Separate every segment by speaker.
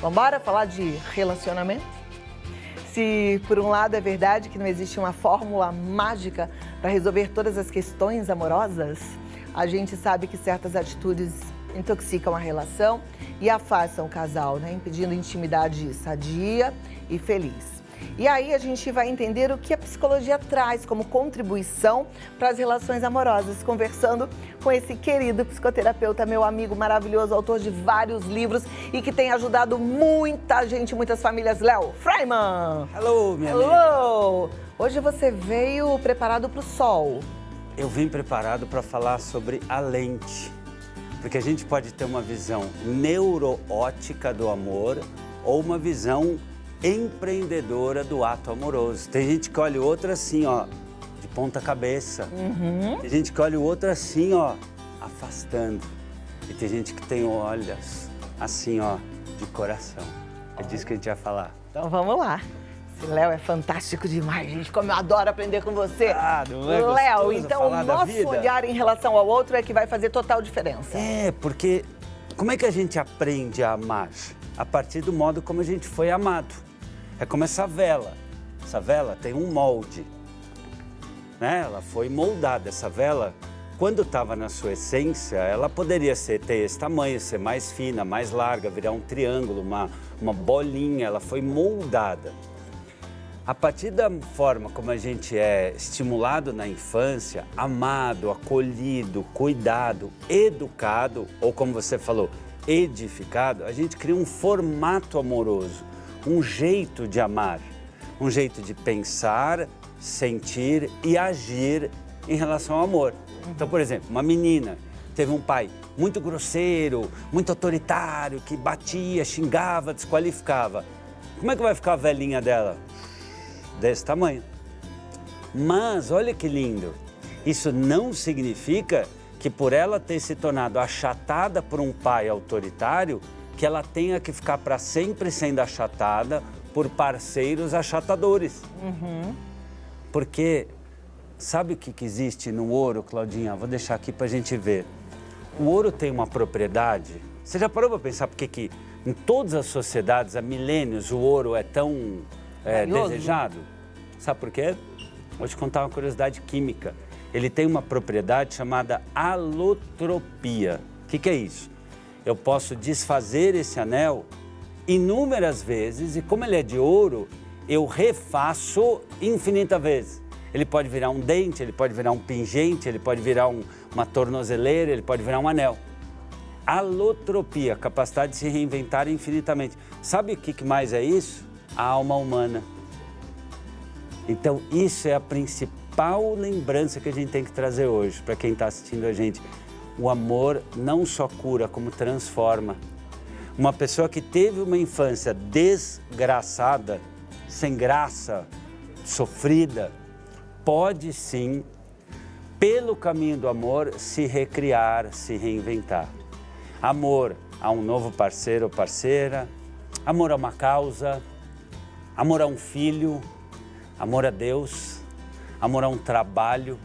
Speaker 1: Vambora falar de relacionamento? Se por um lado é verdade que não existe uma fórmula mágica para resolver todas as questões amorosas, a gente sabe que certas atitudes intoxicam a relação e afastam o casal, né? Impedindo intimidade sadia e feliz. E aí a gente vai entender o que a psicologia traz como contribuição para as relações amorosas, conversando com esse querido psicoterapeuta, meu amigo maravilhoso, autor de vários livros e que tem ajudado muita gente, muitas famílias. Léo Freiman!
Speaker 2: Hello, minha amiga!
Speaker 1: Hello! Hoje você veio preparado para o sol.
Speaker 2: Eu vim preparado para falar sobre a lente, porque a gente pode ter uma visão neuroótica do amor ou uma visão empreendedora do ato amoroso. Tem gente que olha o outro assim, ó, de ponta cabeça. Tem gente que olha o outro assim, ó, afastando. E tem gente que tem olhos assim, ó, de coração. É disso que a gente vai falar.
Speaker 1: Então vamos lá. Esse Léo é fantástico demais, gente. Como eu adoro aprender com você.
Speaker 2: Não é
Speaker 1: Léo, então o nosso olhar em relação ao outro é que vai fazer total diferença.
Speaker 2: É, porque como é que a gente aprende a amar? A partir do modo como a gente foi amado. É como essa vela. Essa vela tem um molde, né? Ela foi moldada. Essa vela, quando estava na sua essência, ela poderia ter esse tamanho, ser mais fina, mais larga, virar um triângulo, uma bolinha. Ela foi moldada. A partir da forma como a gente é estimulado na infância, amado, acolhido, cuidado, educado, ou como você falou, edificado, a gente cria um formato amoroso, um jeito de amar, um jeito de pensar, sentir e agir em relação ao amor. Então, por exemplo, uma menina teve um pai muito grosseiro, muito autoritário, que batia, xingava, desqualificava. Como é que vai ficar a velhinha dela? Desse tamanho. Mas, olha que lindo, isso não significa que por ela ter se tornado achatada por um pai autoritário, que ela tenha que ficar para sempre sendo achatada por parceiros achatadores. Porque sabe o que existe no ouro, Claudinha? Vou deixar aqui para a gente ver. O ouro tem uma propriedade. Você já parou para pensar por que em todas as sociedades, há milênios, o ouro é tão desejado? Sabe por quê? Vou te contar uma curiosidade química. Ele tem uma propriedade chamada alotropia. O que é isso? Eu posso desfazer esse anel inúmeras vezes e como ele é de ouro, eu refaço infinitas vezes. Ele pode virar um dente, ele pode virar um pingente, ele pode virar uma tornozeleira, ele pode virar um anel. Alotropia, capacidade de se reinventar infinitamente. Sabe o que mais é isso? A alma humana. Então isso é a principal lembrança que a gente tem que trazer hoje para quem está assistindo a gente. O amor não só cura, como transforma. Uma pessoa que teve uma infância desgraçada, sem graça, sofrida, pode sim, pelo caminho do amor, se recriar, se reinventar. Amor a um novo parceiro ou parceira, amor a uma causa, amor a um filho, amor a Deus, amor a um trabalho.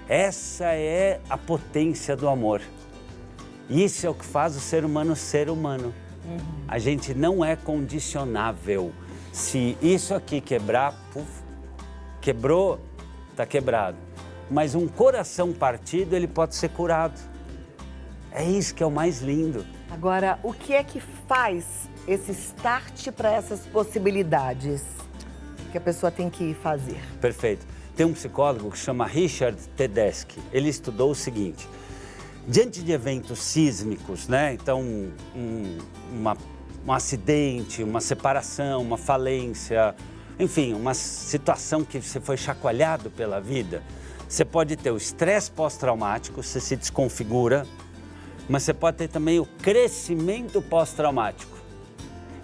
Speaker 2: Essa é a potência do amor. Isso é o que faz o ser humano ser humano. A gente não é condicionável. Se isso aqui quebrar, quebrou, está quebrado. Mas um coração partido, ele pode ser curado. É isso que é o mais lindo.
Speaker 1: Agora, o que é que faz esse start para essas possibilidades que a pessoa tem que fazer?
Speaker 2: Perfeito. Tem um psicólogo que chama Richard Tedeschi. Ele estudou o seguinte: diante de eventos sísmicos, né? Então, um acidente, uma separação, uma falência, enfim, uma situação que você foi chacoalhado pela vida, você pode ter o estresse pós-traumático, você se desconfigura, mas você pode ter também o crescimento pós-traumático,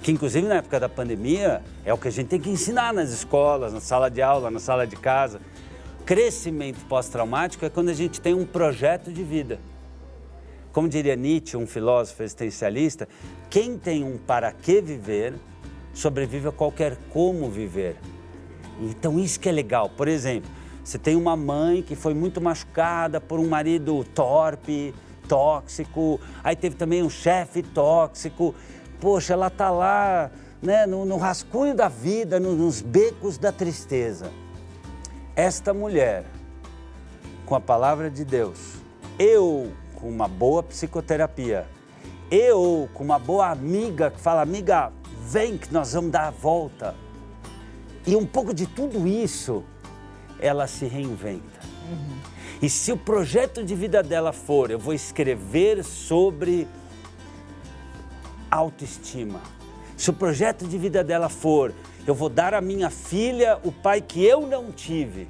Speaker 2: que inclusive na época da pandemia é o que a gente tem que ensinar nas escolas, na sala de aula, na sala de casa. Crescimento pós-traumático é quando a gente tem um projeto de vida. Como diria Nietzsche, um filósofo existencialista, quem tem um para que viver, sobrevive a qualquer como viver. Então isso que é legal. Por exemplo, você tem uma mãe que foi muito machucada por um marido torpe, tóxico, aí teve também um chefe tóxico. poxa, ela está lá, né, no rascunho da vida, nos becos da tristeza. Esta mulher, com a palavra de Deus, eu com uma boa psicoterapia, eu com uma boa amiga que fala, amiga, vem que nós vamos dar a volta. E um pouco de tudo isso, ela se reinventa. E se o projeto de vida dela for, eu vou escrever sobre autoestima. Se o projeto de vida dela for, eu vou dar à minha filha o pai que eu não tive.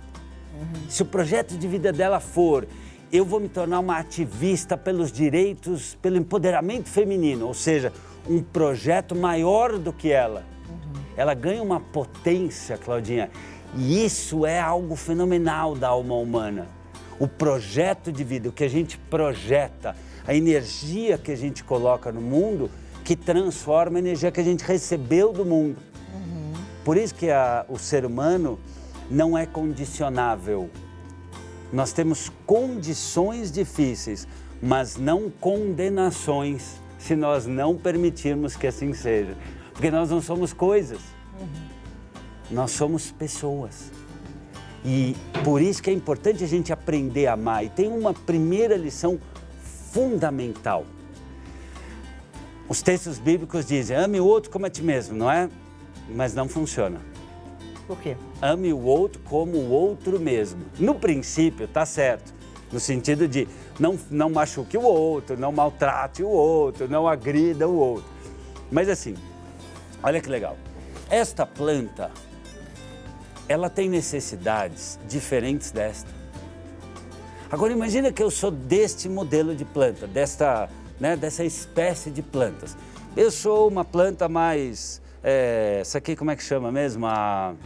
Speaker 2: Se o projeto de vida dela for, eu vou me tornar uma ativista pelos direitos, pelo empoderamento feminino, ou seja, um projeto maior do que ela. Ela ganha uma potência, Claudinha, e isso é algo fenomenal da alma humana. O projeto de vida, o que a gente projeta, a energia que a gente coloca no mundo, que transforma a energia que a gente recebeu do mundo. Por isso que o ser humano não é condicionável. Nós temos condições difíceis, mas não condenações, se nós não permitirmos que assim seja. Porque nós não somos coisas, nós somos pessoas. E por isso que é importante a gente aprender a amar. E tem uma primeira lição fundamental. Os textos bíblicos dizem, ame o outro como a ti mesmo, não é? Mas não funciona.
Speaker 1: Por quê?
Speaker 2: Ame o outro como o outro mesmo. No princípio, tá certo. No sentido de não machuque o outro, não maltrate o outro, não agrida o outro. Mas assim, olha que legal. Esta planta, ela tem necessidades diferentes desta. Agora imagina que eu sou deste modelo de planta, dessa espécie de plantas. Eu sou uma planta mais... essa aqui como é que chama mesmo?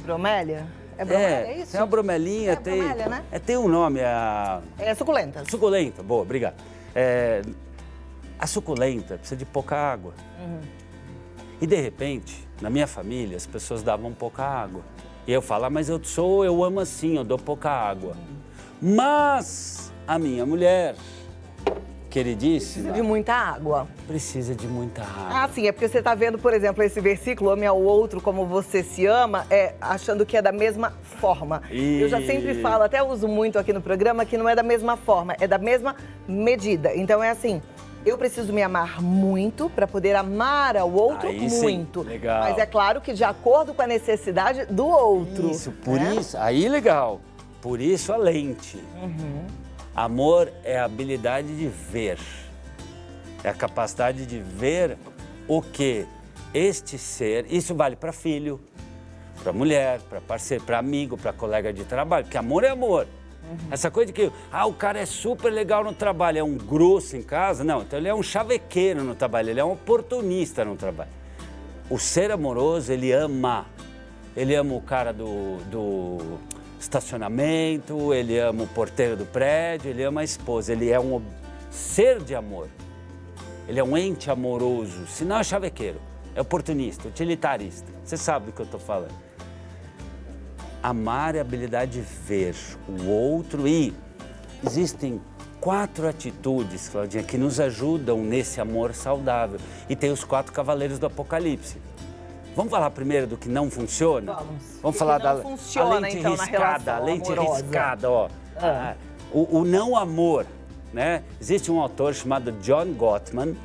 Speaker 1: Bromélia? É bromélia, é isso?
Speaker 2: Tem uma bromelinha, tem...
Speaker 1: bromélia, né?
Speaker 2: Tem um nome,
Speaker 1: É suculenta.
Speaker 2: Suculenta, boa, obrigado. A suculenta precisa de pouca água. E de repente, na minha família, as pessoas davam pouca água. E eu falo, mas eu amo assim, eu dou pouca água. Mas a minha mulher, queridíssima...
Speaker 1: Precisa de muita água.
Speaker 2: Precisa de muita água.
Speaker 1: Ah, sim, é porque você está vendo, por exemplo, esse versículo, ame ao outro como você se ama, achando que é da mesma forma. Eu já sempre falo, até uso muito aqui no programa, que não é da mesma forma, é da mesma medida. Então é assim, eu preciso me amar muito para poder amar ao outro muito.
Speaker 2: Sim, legal.
Speaker 1: Mas é claro que de acordo com a necessidade do outro.
Speaker 2: Isso, por isso, aí legal. Por isso a lente. Amor é a habilidade de ver. É a capacidade de ver o que este ser, isso vale para filho, para mulher, para parceiro, para amigo, para colega de trabalho, porque amor é amor. Essa coisa de que, o cara é super legal no trabalho, é um grosso em casa, não, então ele é um chavequeiro no trabalho, ele é um oportunista no trabalho. O ser amoroso, ele ama o cara do estacionamento, ele ama o porteiro do prédio, ele ama a esposa, ele é um ser de amor. Ele é um ente amoroso, se não é chavequeiro, é oportunista, utilitarista. Você sabe do que eu estou falando. Amar é a habilidade de ver o outro e existem 4 atitudes, Claudinha, que nos ajudam nesse amor saudável. E tem os 4 cavaleiros do Apocalipse. Vamos falar primeiro do que não funciona? Vamos falar da lente
Speaker 1: então,
Speaker 2: riscada, a lente riscada, ó. O não amor. Né? Existe um autor chamado John Gottman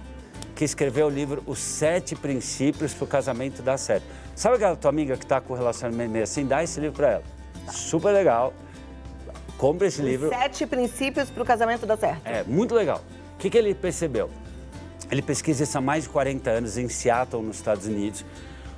Speaker 2: que escreveu o livro Os 7 Princípios para o Casamento Dar Certo. Sabe aquela tua amiga que está com o relacionamento meio assim? Dá esse livro para ela. Super legal. Compre esse livro.
Speaker 1: 7 Princípios para o Casamento Dar Certo.
Speaker 2: É, muito legal. O que ele percebeu? Ele pesquisa isso há mais de 40 anos em Seattle, nos Estados Unidos.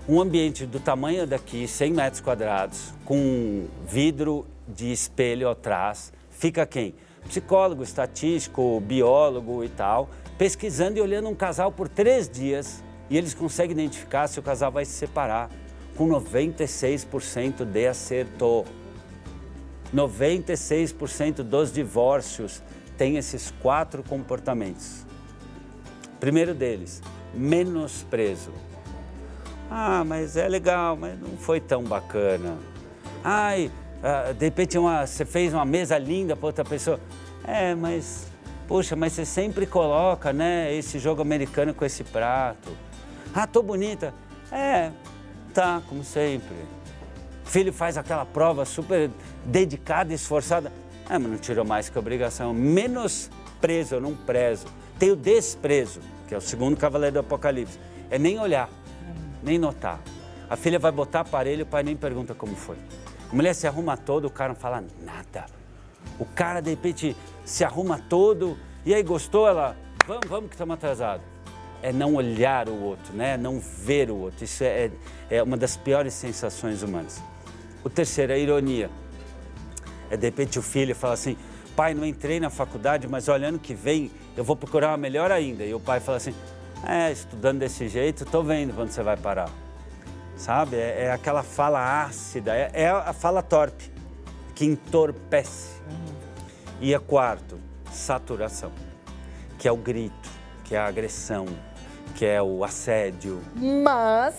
Speaker 2: Um ambiente do tamanho daqui, 100 metros quadrados, com vidro de espelho atrás. Fica quem? Psicólogo, estatístico, biólogo e tal, pesquisando e olhando um casal por 3 dias e eles conseguem identificar se o casal vai se separar com 96% de acerto. 96% dos divórcios têm esses 4 comportamentos. Primeiro deles, menosprezo. Mas é legal, mas não foi tão bacana. De repente você fez uma mesa linda para outra pessoa. Mas, poxa, mas você sempre coloca, né, esse jogo americano com esse prato. Ah, tô bonita. Tá, como sempre. Filho faz aquela prova super dedicada e esforçada. Mas não tirou mais que obrigação. Menosprezo, eu não prezo. Tenho desprezo, que é o segundo cavaleiro do Apocalipse. É nem olhar, nem notar. A filha vai botar aparelho, o pai nem pergunta como foi. A mulher se arruma todo, o cara não fala nada. O cara, de repente, se arruma todo, e aí gostou, ela, vamos que estamos atrasados. É não olhar o outro, né? Não ver o outro. Isso é uma das piores sensações humanas. O terceiro é a ironia. De repente o filho fala assim, pai, não entrei na faculdade, mas olha, ano que vem eu vou procurar uma melhor ainda. E o pai fala assim, estudando desse jeito, tô vendo quando você vai parar. Sabe? É aquela fala ácida, é a fala torpe, que entorpece. E a quarto, saturação, que é o grito, que é a agressão, que é o assédio.
Speaker 1: Mas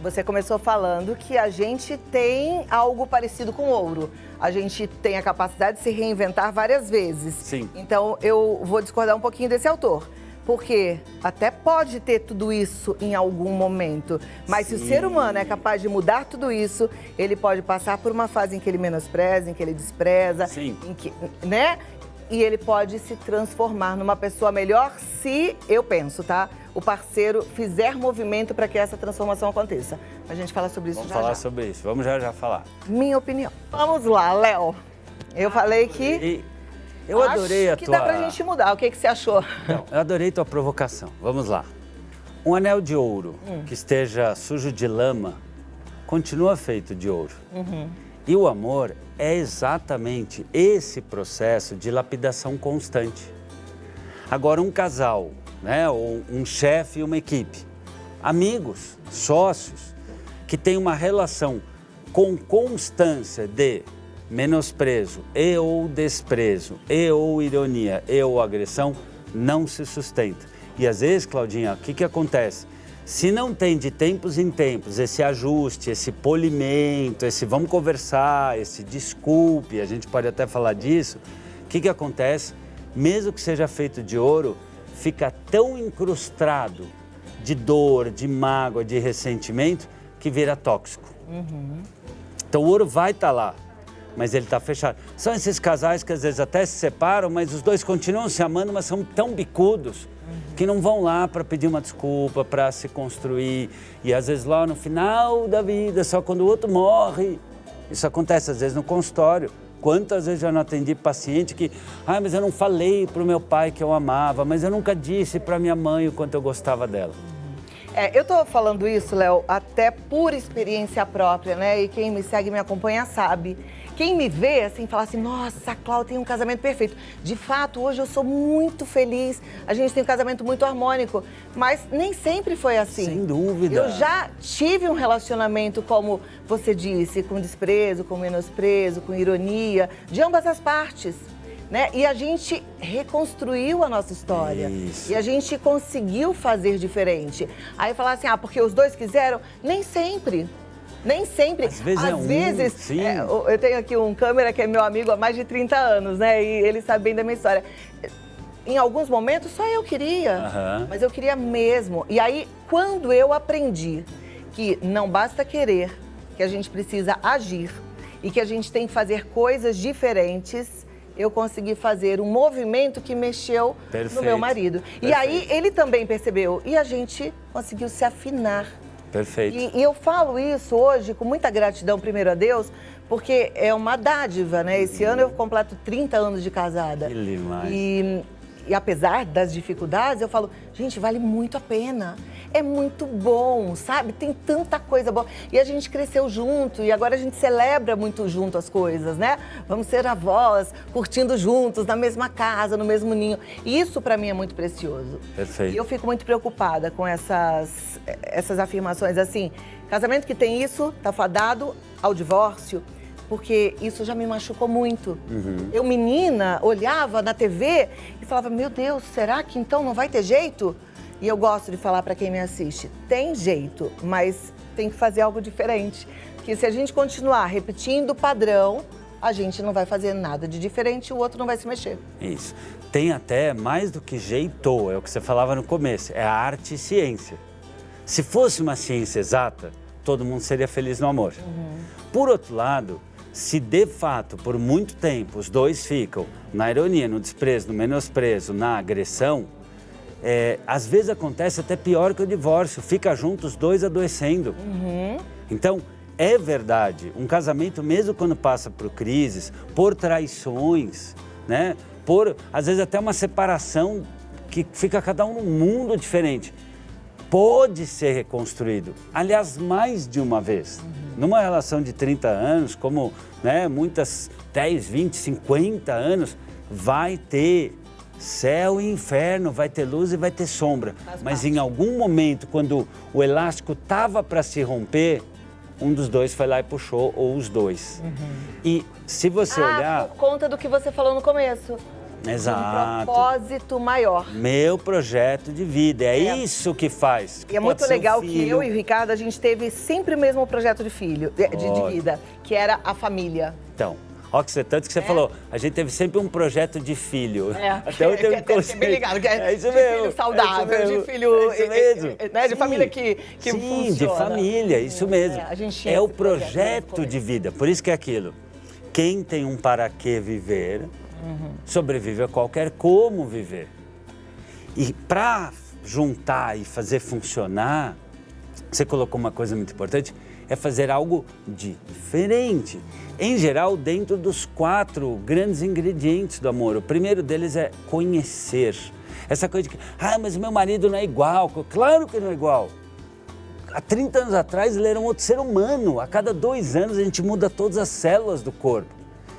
Speaker 1: você começou falando que a gente tem algo parecido com ouro. A gente tem a capacidade de se reinventar várias vezes.
Speaker 2: Sim.
Speaker 1: Então, eu vou discordar um pouquinho desse autor. Porque até pode ter tudo isso em algum momento. Mas se o ser humano é capaz de mudar tudo isso, ele pode passar por uma fase em que ele menospreza, em que ele despreza.
Speaker 2: Sim.
Speaker 1: Em que, né? E ele pode se transformar numa pessoa melhor se, eu penso, tá? O parceiro fizer movimento para que essa transformação aconteça. A gente fala sobre isso
Speaker 2: Vamos
Speaker 1: já.
Speaker 2: falar sobre isso, vamos já falar.
Speaker 1: Minha opinião. Vamos lá, Léo. Eu falei que...
Speaker 2: Eu adorei a
Speaker 1: que
Speaker 2: tua...
Speaker 1: dá pra gente mudar. O que você achou?
Speaker 2: Então, eu adorei tua provocação. Vamos lá. Um anel de ouro que esteja sujo de lama continua feito de ouro. E o amor é exatamente esse processo de lapidação constante. Agora, um casal, né, ou um chefe e uma equipe, amigos, sócios, que tem uma relação com constância de menosprezo e ou desprezo, e ou ironia, e ou agressão, não se sustenta. E às vezes, Claudinha, o que acontece? Se não tem de tempos em tempos esse ajuste, esse polimento, esse vamos conversar, esse desculpe, a gente pode até falar disso, o que acontece? Mesmo que seja feito de ouro, fica tão incrustado de dor, de mágoa, de ressentimento, que vira tóxico. Então o ouro vai estar lá, mas ele está fechado. São esses casais que às vezes até se separam, mas os dois continuam se amando, mas são tão bicudos que não vão lá para pedir uma desculpa, para se construir. E às vezes lá no final da vida, só quando o outro morre. Isso acontece às vezes no consultório. Quantas vezes já não atendi paciente que, mas eu não falei para o meu pai que eu amava, mas eu nunca disse para minha mãe o quanto eu gostava dela.
Speaker 1: Eu tô falando isso, Léo, até por experiência própria, né? E quem me segue e me acompanha sabe. Quem me vê, assim, fala assim, nossa, a Cláudia tem um casamento perfeito. De fato, hoje eu sou muito feliz, a gente tem um casamento muito harmônico, mas nem sempre foi assim.
Speaker 2: Sem dúvida.
Speaker 1: Eu já tive um relacionamento, como você disse, com desprezo, com menosprezo, com ironia, de ambas as partes. Né? E a gente reconstruiu a nossa história.
Speaker 2: Isso.
Speaker 1: E a gente conseguiu fazer diferente. Aí falar assim, porque os dois quiseram, nem sempre. Nem sempre.
Speaker 2: Às vezes sim.
Speaker 1: Eu tenho aqui um câmera que é meu amigo há mais de 30 anos, né? E ele sabe bem da minha história. Em alguns momentos só eu queria, mas eu queria mesmo. E aí, quando eu aprendi que não basta querer, que a gente precisa agir e que a gente tem que fazer coisas diferentes, eu consegui fazer um movimento que mexeu no meu marido.
Speaker 2: Perfeito.
Speaker 1: E aí, ele também percebeu. E a gente conseguiu se afinar.
Speaker 2: Perfeito.
Speaker 1: E eu falo isso hoje com muita gratidão, primeiro a Deus, porque é uma dádiva, né? Esse ano eu completo 30 anos de casada.
Speaker 2: Que demais.
Speaker 1: E apesar das dificuldades, eu falo, gente, vale muito a pena. É muito bom, sabe? Tem tanta coisa boa. E a gente cresceu junto e agora a gente celebra muito junto as coisas, né? Vamos ser avós, curtindo juntos, na mesma casa, no mesmo ninho. E isso pra mim é muito precioso.
Speaker 2: Perfeito.
Speaker 1: E eu fico muito preocupada com essas afirmações assim, casamento que tem isso, tá fadado ao divórcio, porque isso já me machucou muito. Eu, menina, olhava na TV e falava, meu Deus, será que então não vai ter jeito? E eu gosto de falar para quem me assiste, tem jeito, mas tem que fazer algo diferente. Porque se a gente continuar repetindo o padrão, a gente não vai fazer nada de diferente e o outro não vai se mexer.
Speaker 2: Isso. Tem até mais do que jeito, é o que você falava no começo, é a arte e ciência. Se fosse uma ciência exata, todo mundo seria feliz no amor. Por outro lado, se de fato, por muito tempo, os dois ficam na ironia, no desprezo, no menosprezo, na agressão, às vezes acontece até pior que o divórcio, fica junto os dois adoecendo. Então, é verdade, um casamento, mesmo quando passa por crises, por traições, né? Por, às vezes, até uma separação que fica cada um num mundo diferente, pode ser reconstruído. Aliás, mais de uma vez. Numa relação de 30 anos, como, né, muitas 10, 20, 50 anos, vai ter céu e inferno, vai ter luz e vai ter sombra. Mas em algum momento, quando o elástico estava para se romper, um dos dois foi lá e puxou, ou os dois. E se você olhar...
Speaker 1: por conta do que você falou no começo.
Speaker 2: Exato.
Speaker 1: Um propósito maior.
Speaker 2: Meu projeto de vida, é isso que faz.
Speaker 1: E é muito legal que eu e o Ricardo, a gente teve sempre o mesmo projeto de vida, que era a família.
Speaker 2: Então, ó, tanto que você falou, a gente teve sempre um projeto de filho.
Speaker 1: Até eu tenho um conceito. Bem ligado, que é
Speaker 2: isso
Speaker 1: de
Speaker 2: mesmo,
Speaker 1: filho saudável, de filho...
Speaker 2: isso mesmo.
Speaker 1: Né, de família que
Speaker 2: Sim,
Speaker 1: funciona.
Speaker 2: de família, isso mesmo.
Speaker 1: A gente tinha
Speaker 2: É o
Speaker 1: esse
Speaker 2: projeto de vida, por isso que é aquilo. Quem tem um para que viver, sobrevive a qualquer como viver. E para juntar e fazer funcionar, você colocou uma coisa muito importante, é fazer algo diferente. Em geral, dentro dos 4 grandes ingredientes do amor. O primeiro deles é conhecer. Essa coisa de que, mas meu marido não é igual. Claro que não é igual. Há 30 anos atrás ele era um outro ser humano. A cada 2 anos a gente muda todas as células do corpo.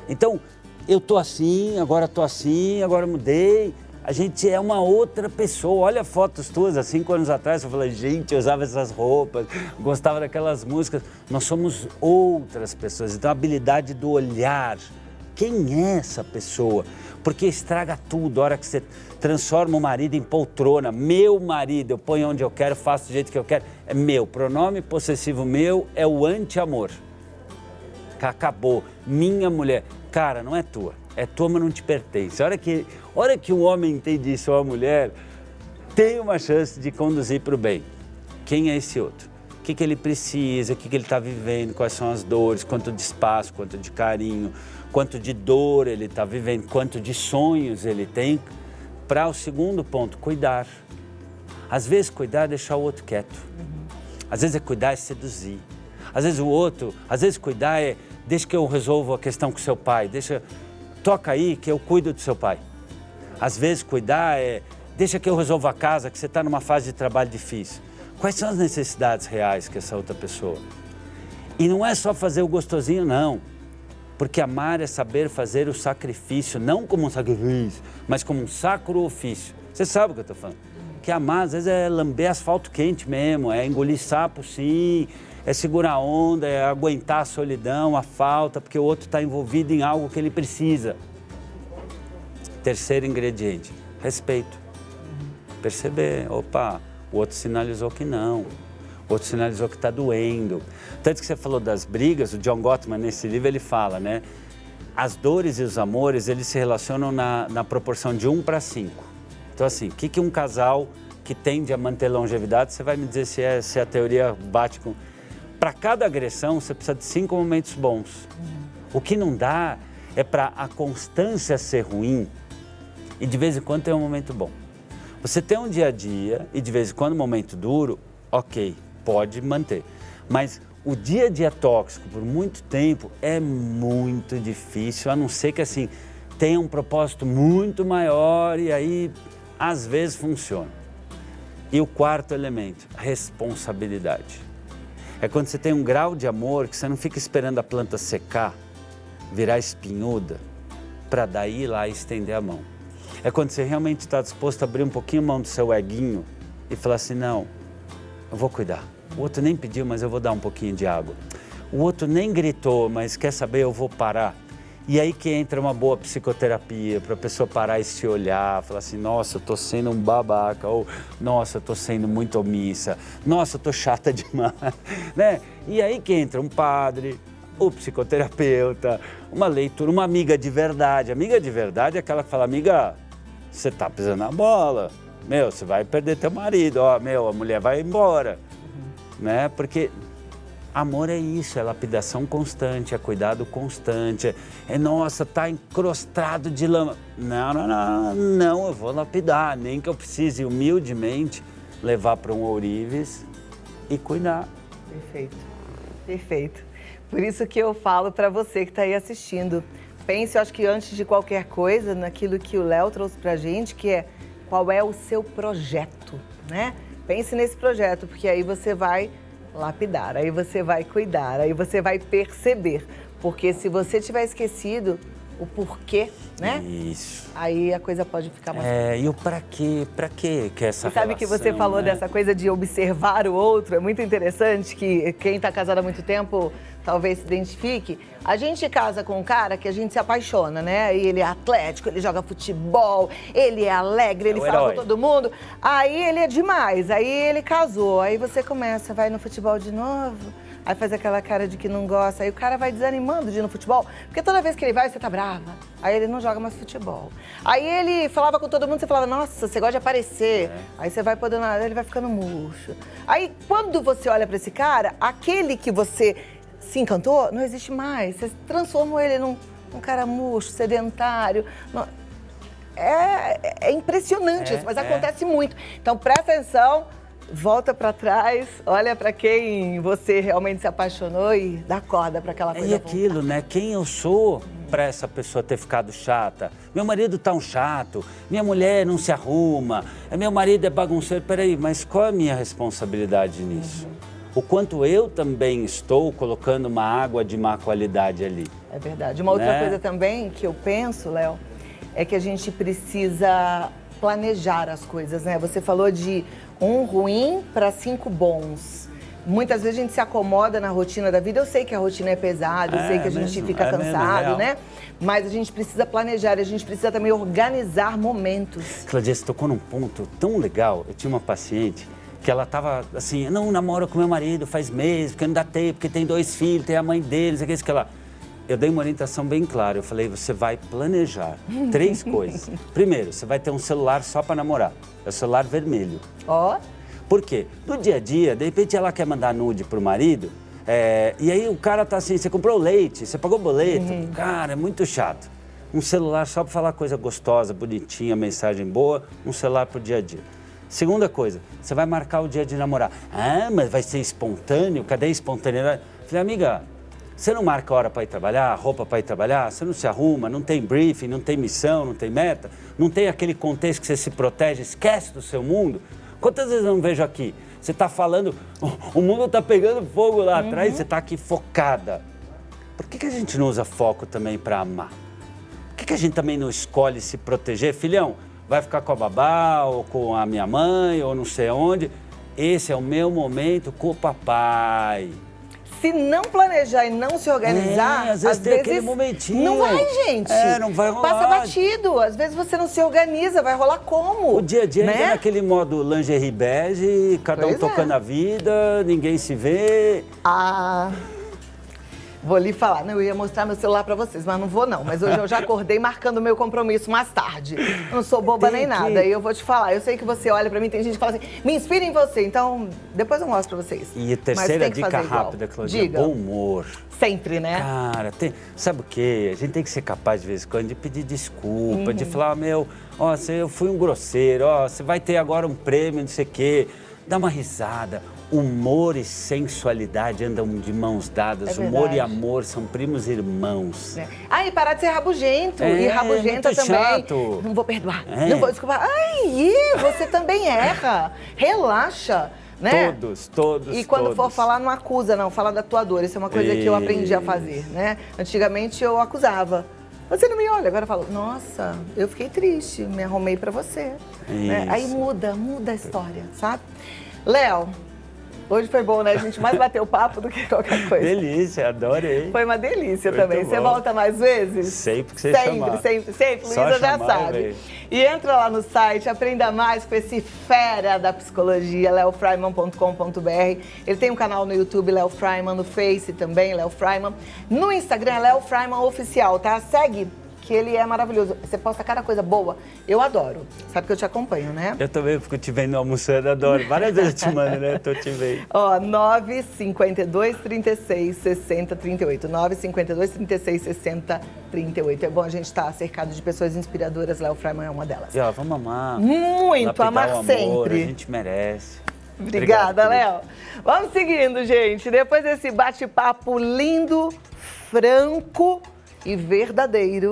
Speaker 2: Então, eu tô assim, agora mudei. A gente é uma outra pessoa. Olha fotos tuas há 5 anos atrás, eu falei, gente, eu usava essas roupas, gostava daquelas músicas. Nós somos outras pessoas. Então, a habilidade do olhar. Quem é essa pessoa? Porque estraga tudo. A hora que você transforma o marido em poltrona. Meu marido, eu ponho onde eu quero, faço do jeito que eu quero. É meu. Pronome possessivo meu é o anti-amor. Acabou. Minha mulher. Cara, não é tua. É tua, mas não te pertence. A hora que um homem entende isso, ou a mulher, tem uma chance de conduzir para o bem. Quem é esse outro? O que ele precisa, o que ele está vivendo, quais são as dores, quanto de espaço, quanto de carinho, quanto de dor ele está vivendo, quanto de sonhos ele tem. Para o segundo ponto, cuidar. Às vezes cuidar é deixar o outro quieto. Às vezes cuidar é seduzir. Às vezes cuidar é deixa que eu resolvo a questão com seu pai, toca aí que eu cuido do seu pai. Às vezes cuidar é deixa que eu resolvo a casa, que você está numa fase de trabalho difícil. Quais são as necessidades reais que essa outra pessoa? E não é só fazer o gostosinho, não. Porque amar é saber fazer o sacrifício, não como um sacrifício, mas como um sacro ofício. Você sabe o que eu estou falando? Que amar, às vezes, é lamber asfalto quente mesmo, é engolir sapo, sim, é segurar a onda, é aguentar a solidão, a falta, porque o outro está envolvido em algo que ele precisa. Terceiro ingrediente, respeito. Perceber, opa, o outro sinalizou que não, o outro sinalizou que está doendo. Tanto que você falou das brigas, o John Gottman, nesse livro, ele fala, né? As dores e os amores, eles se relacionam na proporção de 1 para 5. Então, assim, o que um casal que tende a manter longevidade, você vai me dizer se a teoria bate com... Para cada agressão, você precisa de 5 momentos bons. O que não dá é para a constância ser ruim e de vez em quando ter um momento bom. Você tem um dia a dia e de vez em quando um momento duro, ok, pode manter. Mas o dia a dia tóxico por muito tempo é muito difícil, a não ser que assim tenha um propósito muito maior e aí às vezes funciona. E o quarto elemento, responsabilidade. É quando você tem um grau de amor que você não fica esperando a planta secar, virar espinhuda, para daí ir lá e estender a mão. É quando você realmente está disposto a abrir um pouquinho a mão do seu eguinho e falar assim, não, eu vou cuidar. O outro nem pediu, mas eu vou dar um pouquinho de água. O outro nem gritou, mas quer saber, eu vou parar. E aí que entra uma boa psicoterapia, para a pessoa parar e se olhar, falar assim, nossa, eu tô sendo um babaca, ou nossa, eu tô sendo muito omissa, nossa, eu tô chata demais, né? E aí que entra um padre, o psicoterapeuta, uma leitura, uma amiga de verdade. Amiga de verdade é aquela que fala, amiga, você tá pisando na bola, meu, você vai perder teu marido, ó, meu, a mulher vai embora, né? Porque amor é isso, é lapidação constante, é cuidado constante, nossa, tá encrostado de lama. Não, eu vou lapidar, nem que eu precise humildemente levar para um ourives e cuidar.
Speaker 1: Perfeito, perfeito. Por isso que eu falo para você que está aí assistindo, pense, eu acho que antes de qualquer coisa, naquilo que o Léo trouxe para a gente, que é qual é o seu projeto, né? Pense nesse projeto, porque aí você vai lapidar, aí você vai cuidar, aí você vai perceber. Porque se você tiver esquecido o porquê, né?
Speaker 2: Isso.
Speaker 1: Aí a coisa pode ficar mais...
Speaker 2: E o pra quê? Pra quê que é essa
Speaker 1: Sabe
Speaker 2: relação,
Speaker 1: que você falou,
Speaker 2: né?
Speaker 1: dessa coisa de observar o outro, é muito interessante, que quem está casado há muito tempo talvez se identifique. A gente casa com um cara que a gente se apaixona, né? E ele é atlético, ele joga futebol, ele é alegre, ele fala com todo mundo. Aí ele é demais, aí ele casou, aí você começa, vai no futebol de novo, aí faz aquela cara de que não gosta, aí o cara vai desanimando de ir no futebol, porque toda vez que ele vai, você tá brava. Aí ele não joga mais futebol. Aí ele falava com todo mundo, você falava, nossa, você gosta de aparecer. Aí você vai podendo nada, ele vai ficando murcho. Aí quando você olha pra esse cara, aquele que você se encantou, não existe mais. Você transformou ele num cara murcho, sedentário. É impressionante isso, mas acontece muito. Então presta atenção. Volta pra trás, olha pra quem você realmente se apaixonou e dá corda pra aquela coisa.
Speaker 2: E aquilo, né? Quem eu sou pra essa pessoa ter ficado chata? Meu marido tá um chato, minha mulher não se arruma, meu marido é bagunceiro. Peraí, mas qual é a minha responsabilidade nisso? O quanto eu também estou colocando uma água de má qualidade ali.
Speaker 1: É verdade. Uma outra coisa também que eu penso, Léo, é que a gente precisa planejar as coisas, né? Você falou de 1 ruim para 5 bons. Muitas vezes a gente se acomoda na rotina da vida. Eu sei que a rotina é pesada, eu sei que a gente fica cansado, né? Mas a gente precisa planejar, a gente precisa também organizar momentos.
Speaker 2: Claudia, você tocou num ponto tão legal. Eu tinha uma paciente que ela tava assim, não namoro com meu marido faz meses, porque não dá tempo, porque tem 2 filhos, tem a mãe deles, aquilo que ela... Eu dei uma orientação bem clara, eu falei, você vai planejar 3 coisas. Primeiro, você vai ter um celular só para namorar, é o celular vermelho.
Speaker 1: Ó.
Speaker 2: Por quê? No dia a dia, de repente ela quer mandar nude pro marido, e aí o cara tá assim, você comprou leite, você pagou boleto, cara, é muito chato. Um celular só para falar coisa gostosa, bonitinha, mensagem boa, um celular pro dia a dia. Segunda coisa, você vai marcar o dia de namorar. Ah, mas vai ser espontâneo? Cadê a espontaneidade? Falei, amiga, você não marca hora para ir trabalhar, roupa para ir trabalhar, você não se arruma, não tem briefing, não tem missão, não tem meta, não tem aquele contexto que você se protege, esquece do seu mundo. Quantas vezes eu não vejo aqui? Você está falando, o mundo está pegando fogo lá atrás, você está aqui focada. Por que a gente não usa foco também para amar? Por que a gente também não escolhe se proteger? Filhão, vai ficar com a babá, ou com a minha mãe, ou não sei onde. Esse é o meu momento com o papai.
Speaker 1: Se não planejar e não se organizar,
Speaker 2: às vezes tem aquele momentinho.
Speaker 1: Não vai, gente.
Speaker 2: Não vai rolar.
Speaker 1: Passa batido. Às vezes você não se organiza, vai rolar como?
Speaker 2: O dia a dia
Speaker 1: né?
Speaker 2: é naquele modo lingerie bege, cada um tocando a vida, ninguém se vê.
Speaker 1: Vou lhe falar, eu ia mostrar meu celular pra vocês, mas não vou não. Mas hoje eu já acordei marcando o meu compromisso mais tarde. Eu não sou boba nem nada. E eu vou te falar, eu sei que você olha pra mim, tem gente que fala assim, me inspira em você. Então, depois eu mostro pra vocês.
Speaker 2: E a terceira dica rápida, Claudia, bom humor.
Speaker 1: Sempre, né?
Speaker 2: Cara, sabe o quê? A gente tem que ser capaz de vez em quando de pedir desculpa, de falar, eu fui um grosseiro, você vai ter agora um prêmio, não sei o quê. Dá uma risada. Humor e sensualidade andam de mãos dadas. Humor e amor são primos irmãos.
Speaker 1: E parar de ser rabugento. E rabugenta também.
Speaker 2: Chato.
Speaker 1: Não vou perdoar, não vou desculpar. Você também erra. Relaxa. Né?
Speaker 2: Todos.
Speaker 1: E quando for falar, não acusa, não. Fala da tua dor. Isso é uma coisa que eu aprendi a fazer, né? Antigamente eu acusava. Você não me olha, agora eu falo, nossa, eu fiquei triste, me arrumei pra você. Né? Aí muda a história, sabe? Léo, Hoje foi bom, né? A gente mais bateu papo do que qualquer coisa.
Speaker 2: Delícia, adorei.
Speaker 1: Foi uma delícia
Speaker 2: Muito
Speaker 1: também. Você
Speaker 2: bom.
Speaker 1: volta mais vezes?
Speaker 2: Sempre que você chamar.
Speaker 1: Sempre.
Speaker 2: Só
Speaker 1: Luísa já
Speaker 2: chamar,
Speaker 1: sabe.
Speaker 2: véio.
Speaker 1: E entra lá no site, aprenda mais com esse fera da psicologia, leofreiman.com.br. Ele tem um canal no YouTube, Léo Freiman, no Face também, Léo Freiman. No Instagram, Léo Freiman Oficial, tá? Segue, que ele é maravilhoso. Você posta cada coisa boa. Eu adoro. Sabe que eu te acompanho, né?
Speaker 2: Eu também fico te vendo almoçando, adoro. Várias vezes eu te mando, né? Tô te vendo.
Speaker 1: Ó, 952 36 60 38. 952 36 60 38. É bom a gente estar cercado de pessoas inspiradoras. Léo Freiman é uma delas.
Speaker 2: E ó, vamos amar.
Speaker 1: Muito,
Speaker 2: lapidar
Speaker 1: amar
Speaker 2: o amor,
Speaker 1: sempre.
Speaker 2: A gente merece.
Speaker 1: Obrigada,
Speaker 2: Obrigado,
Speaker 1: Léo. Vamos seguindo, gente. Depois desse bate-papo lindo, franco e verdadeiro.